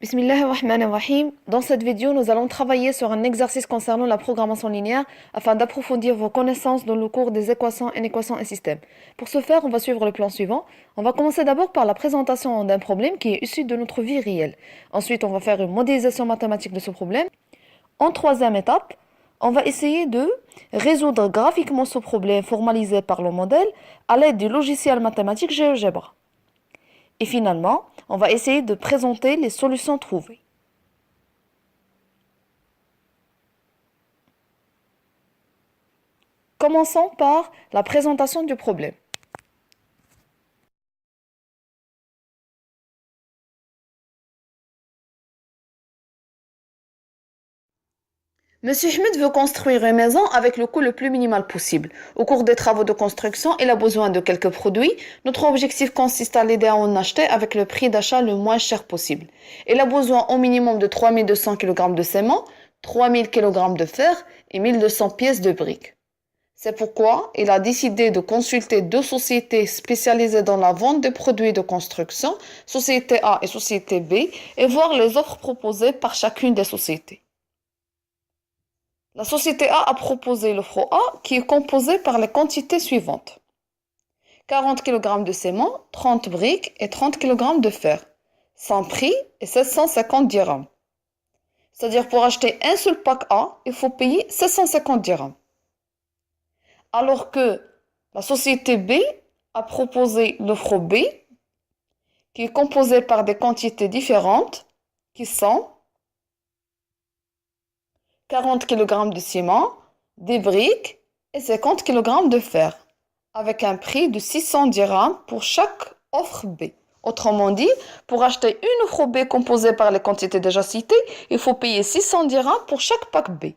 Bismillahirrahmanirrahim. Dans cette vidéo, nous allons travailler sur un exercice concernant la programmation linéaire afin d'approfondir vos connaissances dans le cours des équations, inéquations et systèmes. Pour ce faire, on va suivre le plan suivant. On va commencer d'abord par la présentation d'un problème qui est issu de notre vie réelle. Ensuite, on va faire une modélisation mathématique de ce problème. En troisième étape, on va essayer de résoudre graphiquement ce problème formalisé par le modèle à l'aide du logiciel mathématique GeoGebra. Et finalement, on va essayer de présenter les solutions trouvées. Commençons par la présentation du problème. Monsieur Schmidt veut construire une maison avec le coût le plus minimal possible. Au cours des travaux de construction, il a besoin de quelques produits. Notre objectif consiste à l'aider à en acheter avec le prix d'achat le moins cher possible. Il a besoin au minimum de 3200 kg de ciment, 3000 kg de fer et 1200 pièces de briques. C'est pourquoi il a décidé de consulter deux sociétés spécialisées dans la vente de produits de construction, Société A et Société B, et voir les offres proposées par chacune des sociétés. La société A proposé l'offre A qui est composée par les quantités suivantes. 40 kg de ciment, 30 briques et 30 kg de fer. Sans prix et 750 dirhams. C'est-à-dire pour acheter un seul pack A, il faut payer 750 dirhams. Alors que la société B a proposé l'offre B qui est composée par des quantités différentes qui sont 40 kg de ciment, des briques et 50 kg de fer, avec un prix de 600 dirhams pour chaque offre B. Autrement dit, pour acheter une offre B composée par les quantités déjà citées, il faut payer 600 dirhams pour chaque pack B.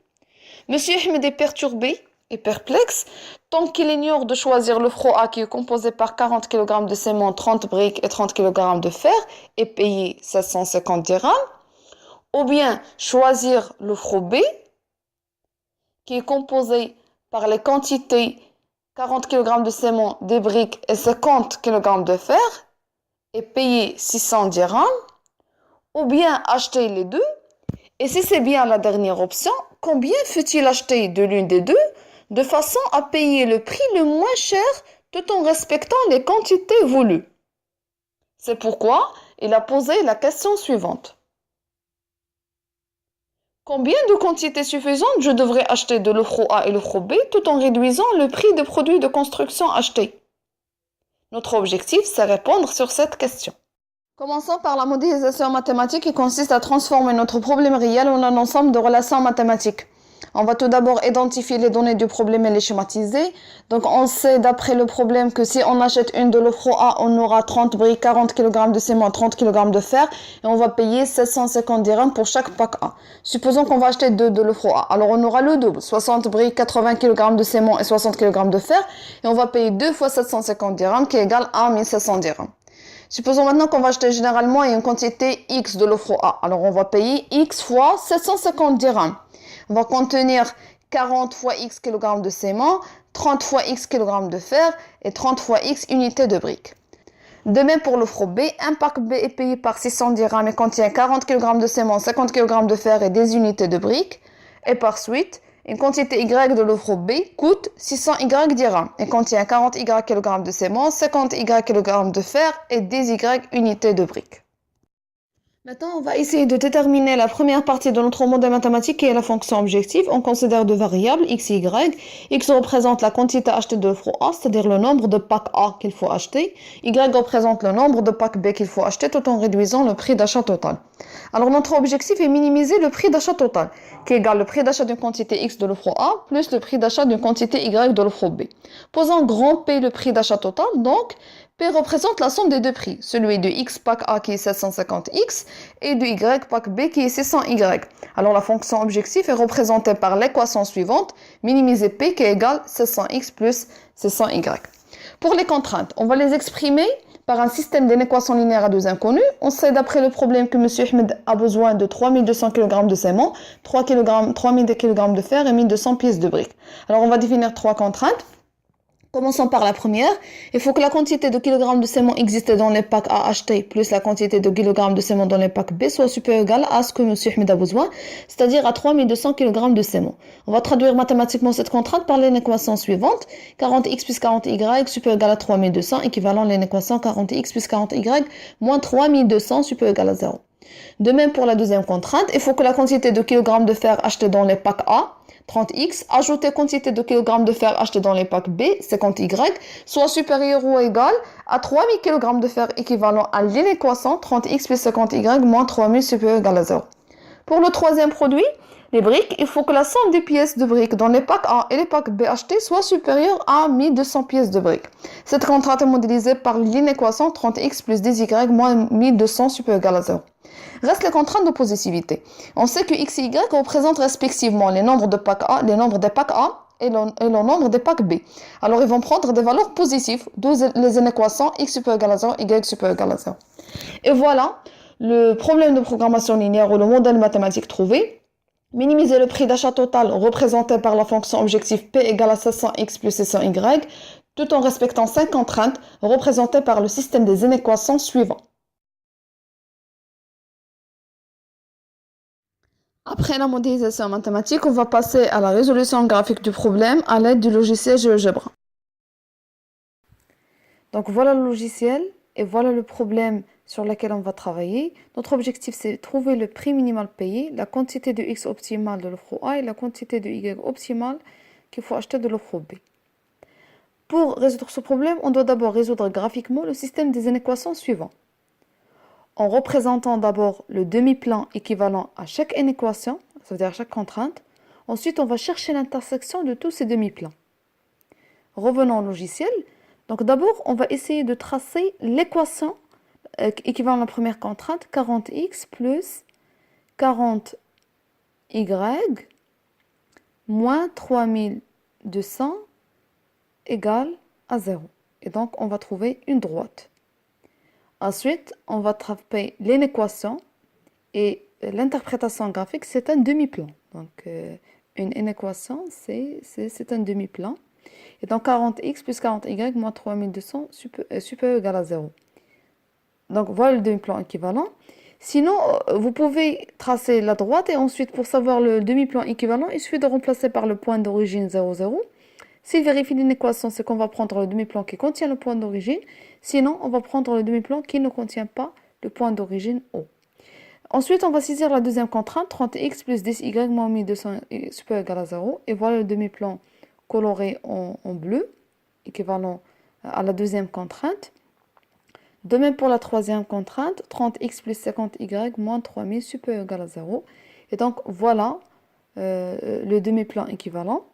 Monsieur Ahmed est perturbé et perplexe tant qu'il ignore de choisir l'offre A qui est composée par 40 kg de ciment, 30 briques et 30 kg de fer et payer 750 dirhams, ou bien choisir l'offre B qui est composée par les quantités 40 kg de ciment, des briques et 50 kg de fer et payer 600 dirhams, ou bien acheter les deux. Et si c'est bien la dernière option, combien faut-il acheter de l'une des deux de façon à payer le prix le moins cher tout en respectant les quantités voulues? C'est pourquoi il a posé la question suivante. Combien de quantités suffisantes je devrais acheter de l'offre A et l'offre B tout en réduisant le prix des produits de construction achetés? Notre objectif, c'est répondre sur cette question. Commençons par la modélisation mathématique qui consiste à transformer notre problème réel en un ensemble de relations mathématiques. On va tout d'abord identifier les données du problème et les schématiser. Donc on sait d'après le problème que si on achète une de l'offre A, on aura 30 briques, 40 kg de ciment, 30 kg de fer et on va payer 750 dirhams pour chaque pack A. Supposons qu'on va acheter deux de l'offre A. Alors on aura le double, 60 briques, 80 kg de ciment et 60 kg de fer et on va payer 2 fois 750 dirhams qui est égal à 1700 dirhams. Supposons maintenant qu'on va acheter généralement une quantité X de l'offre A. Alors on va payer X fois 750 dirhams. On va contenir 40 fois X kg de ciment, 30 fois X kg de fer et 30 fois X unités de briques. De même pour l'offre B, un pack B est payé par 600 dirhams et contient 40 kg de ciment, 50 kg de fer et des unités de briques. Et par suite, une quantité Y de l'offre B coûte 600 Y dirhams et contient 40 Y kg de ciment, 50 Y kg de fer et des Y unités de briques. Maintenant, on va essayer de déterminer la première partie de notre modèle mathématique qui est la fonction objective. On considère deux variables, x et y. X représente la quantité achetée de l'offre A, c'est-à-dire le nombre de packs A qu'il faut acheter. Y représente le nombre de packs B qu'il faut acheter tout en réduisant le prix d'achat total. Alors, notre objectif est minimiser le prix d'achat total, qui est égal le prix d'achat d'une quantité X de l'offre A plus le prix d'achat d'une quantité Y de l'offre B. Posons grand P le prix d'achat total, donc P représente la somme des deux prix, celui de X pack A qui est 750X et de Y pack B qui est 600Y. Alors la fonction objectif est représentée par l'équation suivante, minimiser P qui est égal 700X plus 600Y. Pour les contraintes, on va les exprimer par un système d'équations linéaires à deux inconnus. On sait d'après le problème que M. Ahmed a besoin de 3200 kg de ciment, 3000 kg de fer et 1200 pièces de briques. Alors on va définir trois contraintes. Commençons par la première. Il faut que la quantité de kilogrammes de sémon existait dans les packs A achetés plus la quantité de kilogrammes de sémon dans les packs B soit supérieure ou égale à ce que M. Ahmed a besoin, c'est-à-dire à 3200 kg de sémon. On va traduire mathématiquement cette contrainte par l'équation suivante. 40x plus 40y supérieur ou égal à 3200, équivalent à l'équation 40x plus 40y moins 3200 supérieur ou égal à 0. De même pour la deuxième contrainte, il faut que la quantité de kilogrammes de fer achetés dans les packs A 30x, ajouter quantité de kilogrammes de fer acheté dans les packs B, 50y, soit supérieur ou égal à 3000 kg de fer équivalent à l'inéquation 30x plus 50y moins 3000 supérieur ou égal à 0. Pour le troisième produit, les briques, il faut que la somme des pièces de briques dans les packs A et les packs B achetés soit supérieure à 1200 pièces de briques. Cette contrainte est modélisée par l'inéquation 30x plus 10y moins 1200 supérieur ou égal à 0. Reste les contraintes de positivité. On sait que x et y représentent respectivement les nombres de packs A, les nombres des packs A et le nombre des packs B. Alors ils vont prendre des valeurs positives, d'où les inéquations x supérieur ou égal à 0, y supérieur ou égal à 0. Et voilà le problème de programmation linéaire ou le modèle mathématique trouvé. Minimiser le prix d'achat total représenté par la fonction objectif P égale à 700x plus 600y, tout en respectant 5 contraintes représentées par le système des inéquations suivant. Après la modélisation mathématique, on va passer à la résolution graphique du problème à l'aide du logiciel GeoGebra. Donc voilà le logiciel et voilà le problème sur lequel on va travailler. Notre objectif, c'est de trouver le prix minimal payé, la quantité de X optimale de l'offre A et la quantité de Y optimale qu'il faut acheter de l'offre B. Pour résoudre ce problème, on doit d'abord résoudre graphiquement le système des inéquations suivant. En représentant d'abord le demi-plan équivalent à chaque inéquation, c'est-à-dire à chaque contrainte. Ensuite, on va chercher l'intersection de tous ces demi-plans. Revenons au logiciel. Donc d'abord, on va essayer de tracer l'équation équivalent à la première contrainte, 40x plus 40y moins 3200 égale à 0. Et donc, on va trouver une droite. Ensuite, on va taper l'inéquation et l'interprétation graphique, c'est un demi-plan. Donc, une inéquation, c'est un demi-plan. Et donc, 40x plus 40y moins 3200 supérieur ou égal à 0. Donc, voilà le demi-plan équivalent. Sinon, vous pouvez tracer la droite et ensuite, pour savoir le demi-plan équivalent, il suffit de remplacer par le point d'origine 0, 0. S'il vérifie l'inéquation, c'est qu'on va prendre le demi-plan qui contient le point d'origine. Sinon, on va prendre le demi-plan qui ne contient pas le point d'origine O. Ensuite, on va saisir la deuxième contrainte, 30x plus 10y moins 1200 supérieur ou égal à 0. Et voilà le demi-plan coloré en bleu, équivalent à la deuxième contrainte. De même pour la troisième contrainte, 30x plus 50y moins 3000 supérieur ou égal à 0. Et donc, voilà le demi-plan équivalent.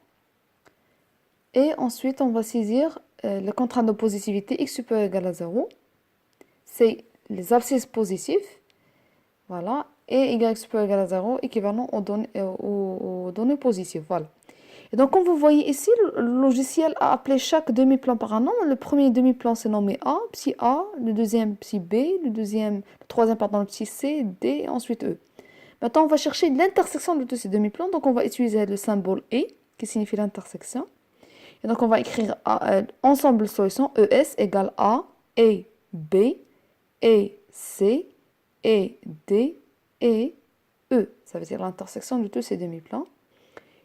Et ensuite, on va saisir la contrainte de positivité x supérieur ou égal à 0. C'est les abscisses positifs. Voilà. Et y supérieur ou égal à 0 équivalent aux données positives. Voilà. Et donc, comme vous voyez ici, le logiciel a appelé chaque demi-plan par un nom. Le premier demi-plan, c'est nommé A, psi A. Le deuxième, psi B. Le troisième, pardon, psi C, D, et ensuite E. Maintenant, on va chercher l'intersection de tous ces demi-plans. Donc, on va utiliser le symbole E, qui signifie l'intersection. Et donc, on va écrire ensemble de solutions ES égale A, et B, et C, et D, et E. Ça veut dire l'intersection de tous ces demi-plans.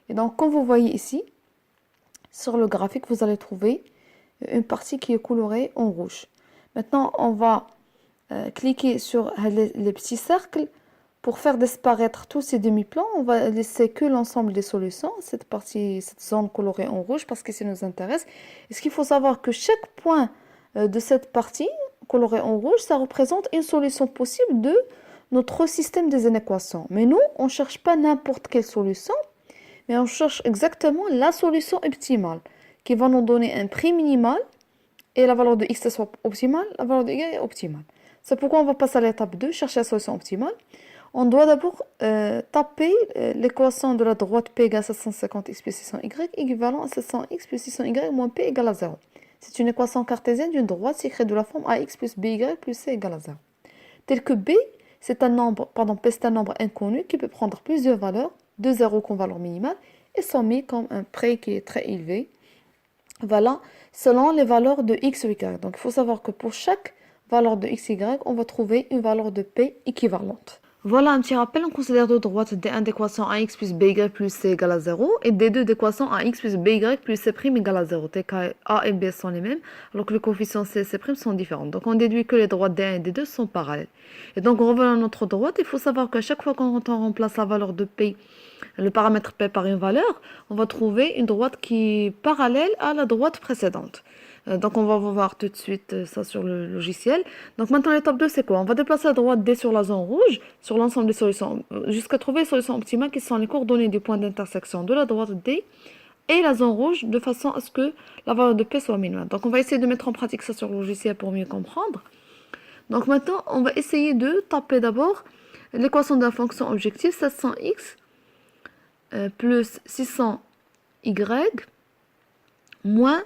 Et donc, comme vous voyez ici, sur le graphique, vous allez trouver une partie qui est colorée en rouge. Maintenant, on va cliquer sur les petits cercles pour faire disparaître tous ces demi-plans. On va laisser que l'ensemble des solutions, cette zone colorée en rouge, parce que ça nous intéresse. Et ce qu'il faut savoir que chaque point de cette partie colorée en rouge, ça représente une solution possible de notre système des inéquations. Mais nous, on ne cherche pas n'importe quelle solution, mais on cherche exactement la solution optimale qui va nous donner un prix minimal et la valeur de x soit optimale, la valeur de y est optimale. C'est pourquoi on va passer à l'étape 2, chercher la solution optimale. On doit d'abord taper l'équation de la droite P égale 750x plus 600y équivalent à 700x plus 600y moins P égale à 0. C'est une équation cartésienne d'une droite s'écrit de la forme ax plus by plus c égale à 0. Tel que B, c'est un nombre, P c'est un nombre inconnu qui peut prendre plusieurs valeurs, 2 zéros comme valeur minimale et sommer comme un prix qui est très élevé. Voilà, selon les valeurs de x ou y. Donc, il faut savoir que pour chaque valeur de x, y, on va trouver une valeur de p équivalente. Voilà un petit rappel, on considère de droite D1 d'équation ax plus by plus c égale à 0 et D2 d'équation ax plus by plus c' égale à 0. Tk a et b sont les mêmes, alors que les coefficients c et c' sont différents. Donc on déduit que les droites D1 et D2 sont parallèles. Et donc en revenant à notre droite, il faut savoir qu'à chaque fois qu'on remplace la valeur de p, le paramètre p par une valeur, on va trouver une droite qui est parallèle à la droite précédente. Donc on va voir tout de suite ça sur le logiciel. Donc maintenant l'étape 2 c'est quoi? On va déplacer la droite D sur la zone rouge, sur l'ensemble des solutions, jusqu'à trouver les solutions optimales qui sont les coordonnées du point d'intersection de la droite D et la zone rouge, de façon à ce que la valeur de P soit minimale. Donc on va essayer de mettre en pratique ça sur le logiciel pour mieux comprendre. Donc maintenant on va essayer de taper d'abord l'équation de la fonction objective 700x plus 600y moins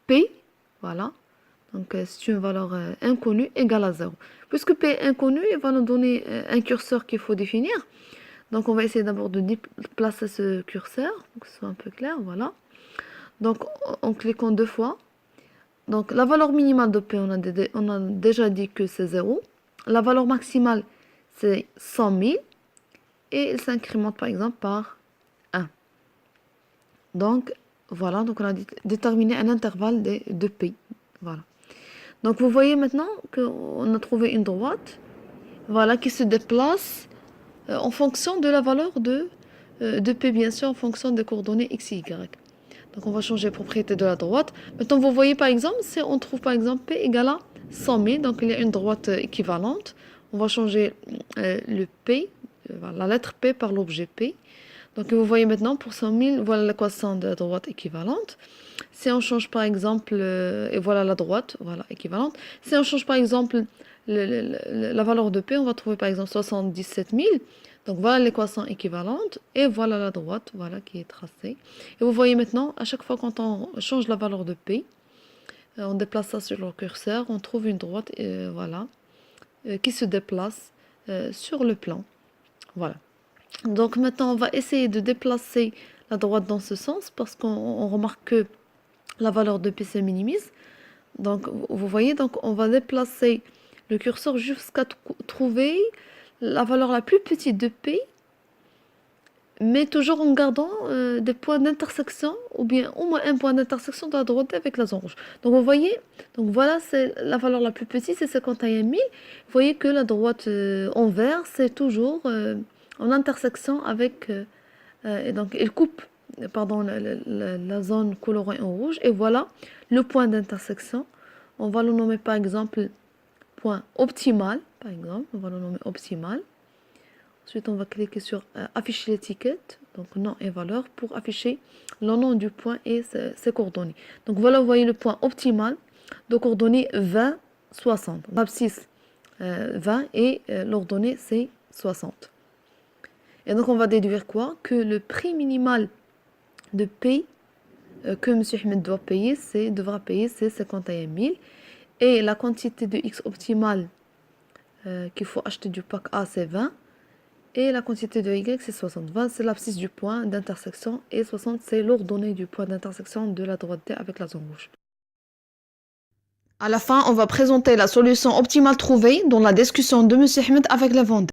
P. Voilà, donc c'est une valeur inconnue égale à 0. Puisque P est inconnu, il va nous donner un curseur qu'il faut définir. Donc on va essayer d'abord de déplacer ce curseur, pour que ce soit un peu clair, voilà. Donc en cliquant deux fois. Donc la valeur minimale de P, on a déjà dit que c'est 0. La valeur maximale, c'est 100 000. Et il s'incrémente par exemple par 1. Donc voilà, donc on a déterminé un intervalle de P. Voilà. Donc vous voyez maintenant qu'on a trouvé une droite, voilà, qui se déplace en fonction de la valeur de P, bien sûr, en fonction des coordonnées x et y. Donc on va changer la propriété de la droite. Maintenant vous voyez par exemple, si on trouve par exemple P égale à 100 000, donc il y a une droite équivalente. On va changer le P, la lettre P par l'objet P. Donc vous voyez maintenant pour 100 000, voilà l'équation de la droite équivalente. Si on change par exemple, et voilà la droite, voilà équivalente. Si on change par exemple la valeur de P, on va trouver par exemple 77 000. Donc voilà l'équation équivalente et voilà la droite, voilà qui est tracée. Et vous voyez maintenant, à chaque fois quand on change la valeur de P, on déplace ça sur le curseur, on trouve une droite, voilà, qui se déplace sur le plan. Voilà. Donc maintenant, on va essayer de déplacer la droite dans ce sens parce qu'on remarque que la valeur de P se minimise. Donc vous voyez, donc on va déplacer le curseur jusqu'à trouver la valeur la plus petite de P, mais toujours en gardant des points d'intersection ou bien au moins un point d'intersection de la droite avec la zone rouge. Donc vous voyez, donc voilà, c'est la valeur la plus petite, c'est 51 000. Vous voyez que la droite en vert, c'est toujours en intersection avec, et donc il coupe, pardon, la zone colorée en rouge, et voilà le point d'intersection. On va le nommer par exemple point optimal, par exemple, on va le nommer optimal. Ensuite, on va cliquer sur afficher l'étiquette, donc nom et valeur, pour afficher le nom du point et ses coordonnées. Donc voilà, vous voyez le point optimal de coordonnées 20, 60. L'abscisse 20 et l'ordonnée c'est 60. Et donc on va déduire quoi? Que le prix minimal de P que M. Ahmed devra payer, c'est 51 000. Et la quantité de X optimale qu'il faut acheter du pack A, c'est 20. Et la quantité de Y, c'est 60. 20, c'est l'abscisse du point d'intersection. Et 60, c'est l'ordonnée du point d'intersection de la droite D avec la zone rouge. À la fin, on va présenter la solution optimale trouvée dans la discussion de M. Ahmed avec la vendeur.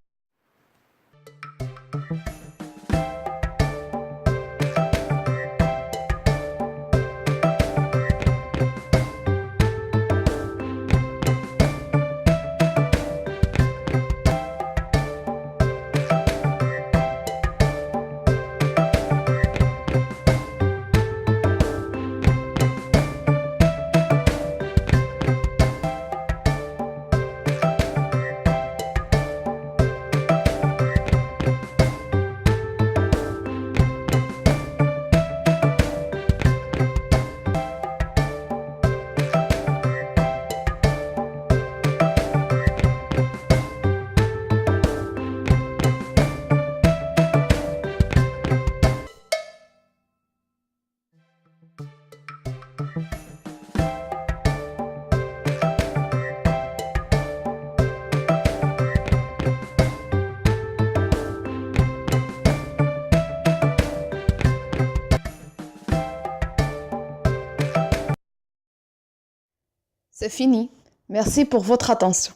C'est fini. Merci pour votre attention.